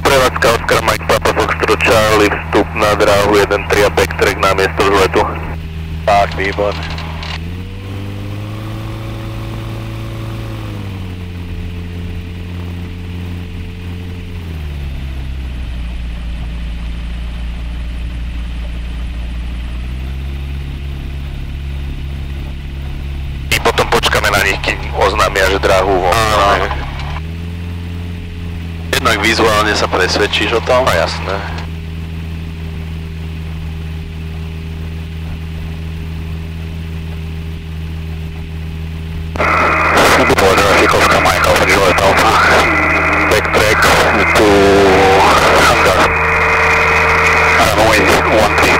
prevádzka Oscar Mike Papa Foxtrot Charlie, vstup na dráhu 1-3 a backtrack na miesto vzletu. Tak, výborne. I potom počkáme na nich, kým oznámia, že dráhu Áno. Jednak vizuálne sa presvedčíš o tom. No jasné. Oscar Mike Alpha Juliet Alpha. Backtrack to hangar. Runway 13.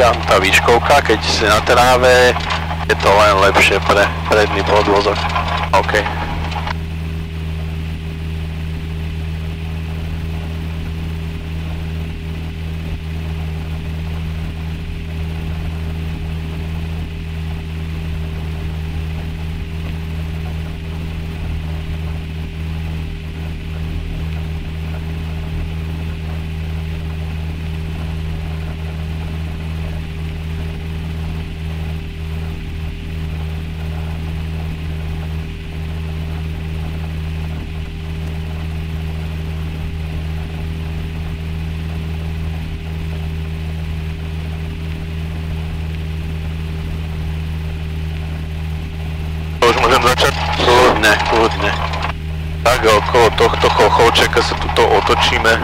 Tá výškovka, keď si na tráve, je to len lepšie pre predný podvozok. OK. Už môžem začať? Kľudne. Tak okolo tohto chochovčeka sa tuto otočíme.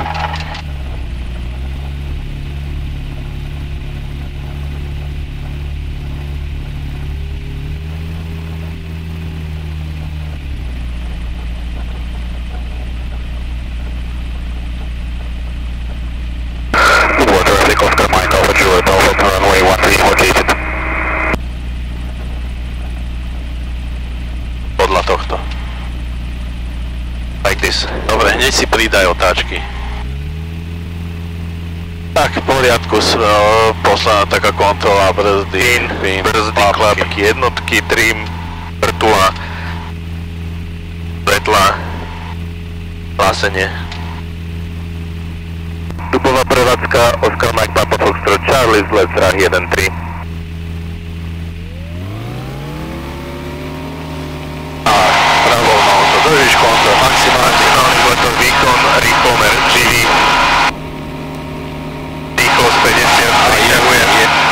Oscar Mike Alpha Juliet Alpha to runway 13 located. Podľa tohto. Like this. Dobre, hneď si pridaj otáčky. Tak, v poriadku, posledná taká kontrola, brzdy, Pin, brzdy, klapky, jednotky, trim, vrtula, svetla, hlásenie. Dubová prevádzka Oscar Mike Papa Foxtrot Charlie, vzlet dráh 1-3. Držíš kontrol, maximálny Vzletový výkon, rýchlomer živý. Rýchlosť 50, priťahujem.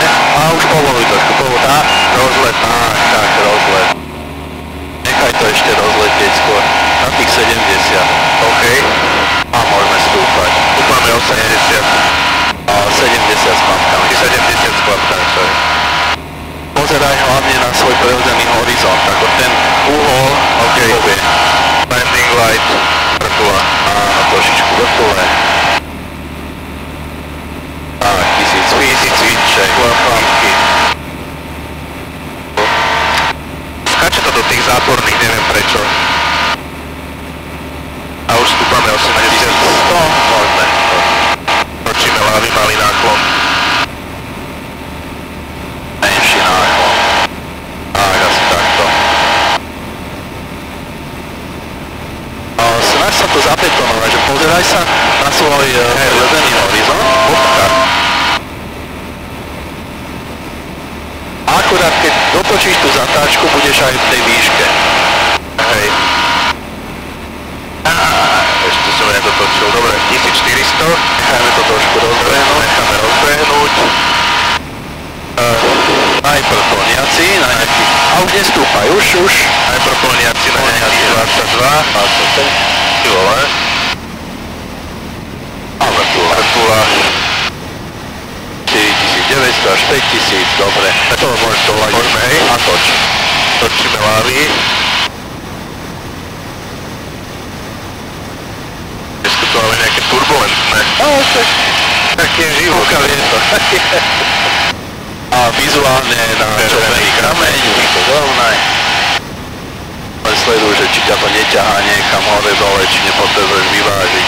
A už povoluj trošku, tak, rozlet, tak, rozlet. Nechaj to ešte rozletieť skôr, na tých 70. OK. A môžeme stúpať. Stúpame 80. A 70 s klapkami. 70 s klapkami, sorry. Pozeraj hlavne na svoj prirodzený horizont, ako ten uhol, OK. povie. Landing light, vrtula. Áno, trošičku vrtule. Tak, 1000 feet, klapky. Skáče to do tých záporných, neviem prečo. A už stúpame 80. 100, môžeme. Točíme ľavý malý náklon. Menší náklon. Tak, asi takto. Snaž sa to zabetonovať, že pozeraj sa na svoj prirodzený horizont. A akurát keď dotočíš tú zatáčku, budeš aj v tej výške. Hej. Ešte som nedotočil. Dobre, 1400. Necháme to trošku rozbehnúť. Necháme rozbehnúť. Najprv plniaci, na nejaký... A už nestúpaj, už. Najprv plniaci na nejaký 22. 25. Ty vole. A vrtula. 4900 až 5000, dobre. To môžeš doľadiť. Môžeme, hej. A toč. Točíme ľavý. Dneska tu máme nejaké turbulentné. Tak je život. Je to. A vizuálne na červený kameň, už to zrovnaj. či ťa to neťahá niekam hore dole, či nepotrebuješ vyvážiť.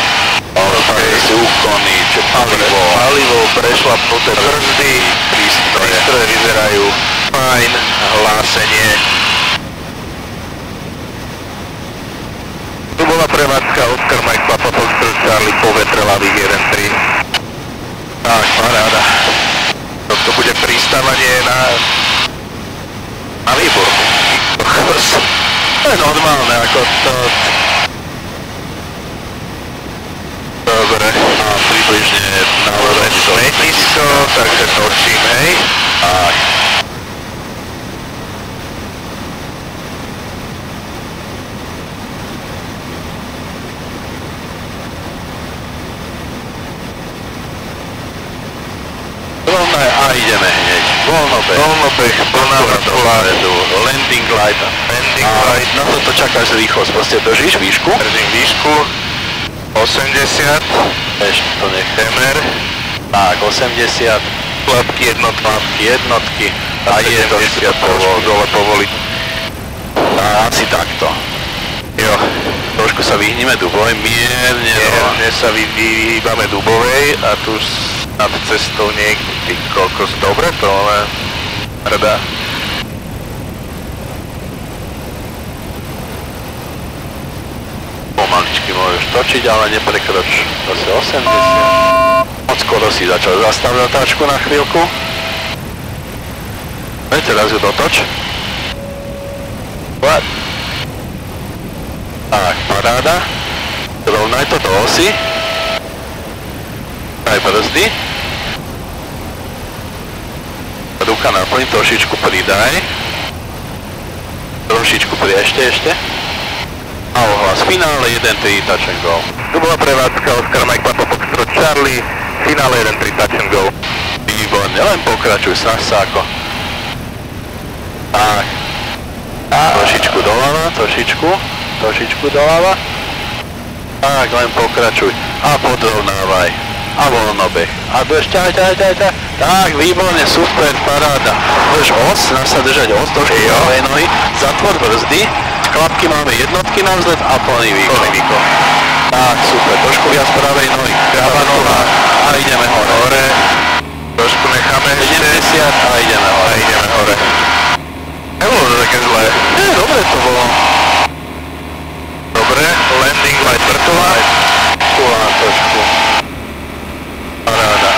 Okay. Si úkony, čo palivo, prešlapnuté brzdy, prístroje vyzerajú fajn, hlásenie. Tu bola prevádzka Oscar Mike Papa Foxtrot Charlie povetrelavých 1-3. Tak, paráda. Toto bude pristávanie na výborku. To je normálne, ako to... Dobre, a približne na úroveň smetisko, takže točím, hej. Tak. A ideme hneď. Voľnobeh, plná vrtula, landing light. Na toto čakáš rýchlosť, proste držíš výšku. Držím výšku. 80. Ešte to nechceme. Tak, 80. Klapky jednotky. A je to dole povoliť. Asi takto. Jo. Trošku sa vyhneme Dubovej, mierne sa vyhýbame Dubovej a tu nad cestou niekde kokos. Dobre to, ale rada. Pomaličky môžeš točiť, ale neprekroč zase 80. Moc skoro si začal zastaviť otáčku na chvíľku. Teraz ju dotoč. Tak, paráda. Rovnaj to do osy. Aj brzdy. Ruka naplň, trošičku pridaj. Ešte. A ohlas finále 1-3 touch and go. Tu bola prevádzka Oscar Mike Papa Foxtrot Charlie, finále 1-3 touch and go. Výborne, len pokračuj, snaž sa ako. Tak. Trošičku doľava. Tak, len pokračuj. A podrovnávaj. A voľnobeh. A ťahaj. Tak, výborne, super, paráda. Budeš os, snaž sa držať os, trošku pravej nohy. Zatvor brzdy. Klapky máme jednotky na vzlet a plný výkon. Tak, super, trošku viac pravej nohy. Pravá noha a ideme hore. Trošku necháme ešte. 70 a ideme hore. Nebolo to také zlé. Dobre to bolo. Dobre, landing light vrtula. Kulá trošku. Paráda.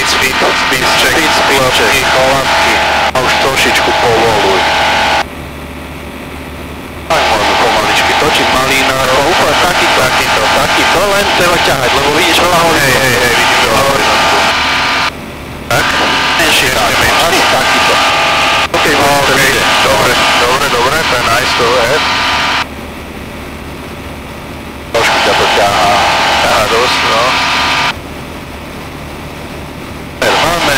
Speed check, kolapky. A už trošičku povoluj. Tak môžeme pomaličky točiť malínárov. Úplne takýto, len treba ťahať, lebo vidíš veľa horizontu. Hej, vidím veľa horizontu. Tak? Menšie, asi takýto. OK, dobre, to je nice, to je. Trošku ťa to ťahá dosť, no. Máme,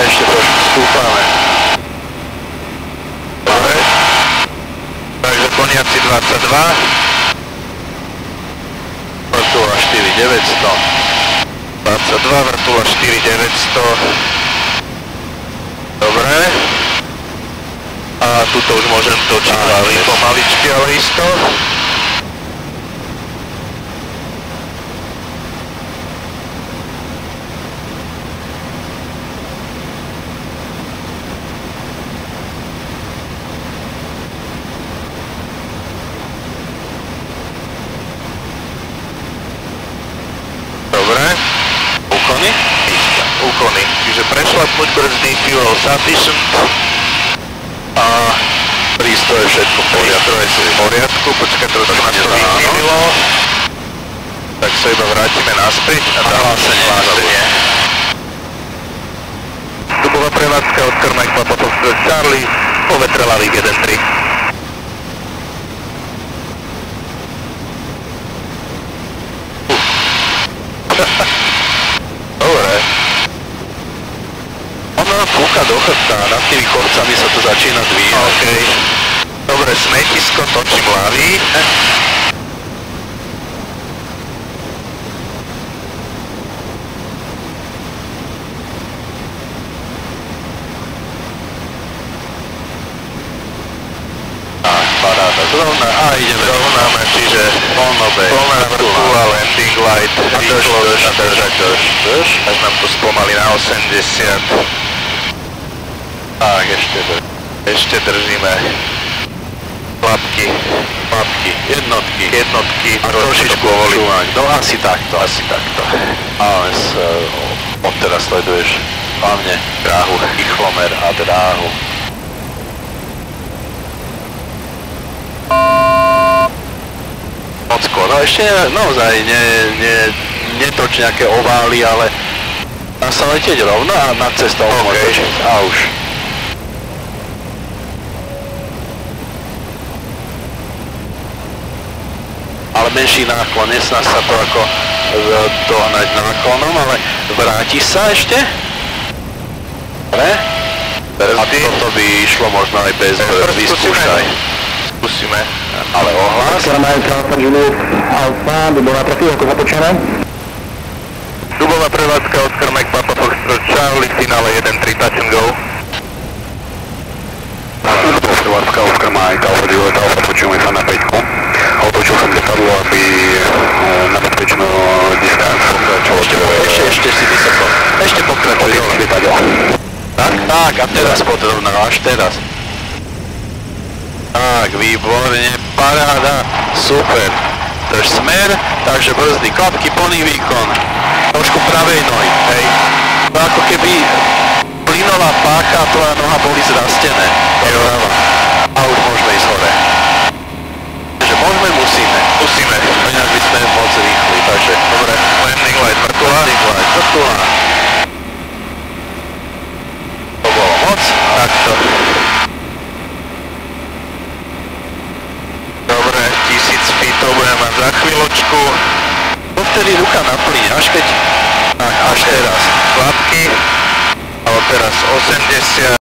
ešte trošku stúpame. Dobre. Takže koniaci 22. Vrtula 4900. 22, vrtula 4900. Dobre. A tuto už môžem točiť pomaličky, ale isto. Úkony. Čiže prešlapnúť brzdy, fuel sufficient a prístroje všetko v poriadku. Počkaj, trošku nás to vychýlilo. Tak sa iba vrátime naspäť a dáme hlásenie. Tu bola prevádzka Oscar Mike Papa Foxtrot Charlie, povetrelavých 1-3. Dobre. Ono fúka do chrbta, nad tými kopcami sa to začína dvíhať. OK. Dobre, smetisko, točím ľavý. ideme. Rovnáme, čiže Voľná vrtula, landing light, rýchlosť a drž. Tak nám to spomalí na 80. Tak, Ešte držíme. Klapky, jednotky, a trošičku počúvať. No asi takto. Ale odteraz sleduješ hlavne dráhu, rýchlomer a dráhu. Moc skoro, ešte naozaj netoč nejaké ovály, ale dá sa letieť rovno a nad cestou môžeš a už. Ale menší náklon, nesná sa to ako dohnať náklonom, ale vrátiš sa ešte? Ne? A toto by išlo možno aj bez vyskúšaj. Skúsime. Ale ohlas? Dubová prevádzka Oscar Mike Papa Foxtrot Charlie, finále 1-3, touch and go. Dubová prevádzka Oscar Mike Alfa Juliet Alfa, počujeme sa na 5. Otočil som lietadlo, aby na bezpečnú distancu ešte si vysoko. Ešte pokračuj lietadlo. Tak, a teraz potrebná, až teraz. Tak, výborne, paráda, super. Drž smer, takže brzdy, klapky, plný výkon. Trošku pravej nohy, hej. To ako keby plynová páka a tvoja noha boli zrastené. A už môžeme ísť hore. Takže musíme. Ináč by sme moc rýchli, takže dobre. Landing light, vrtula. To bolo moc, takto. Dobre, 1000 feetov budeme mať za chvíľočku. Vtedy ruka naplní, až keď... Tak, až teraz. Klapky. A teraz 80.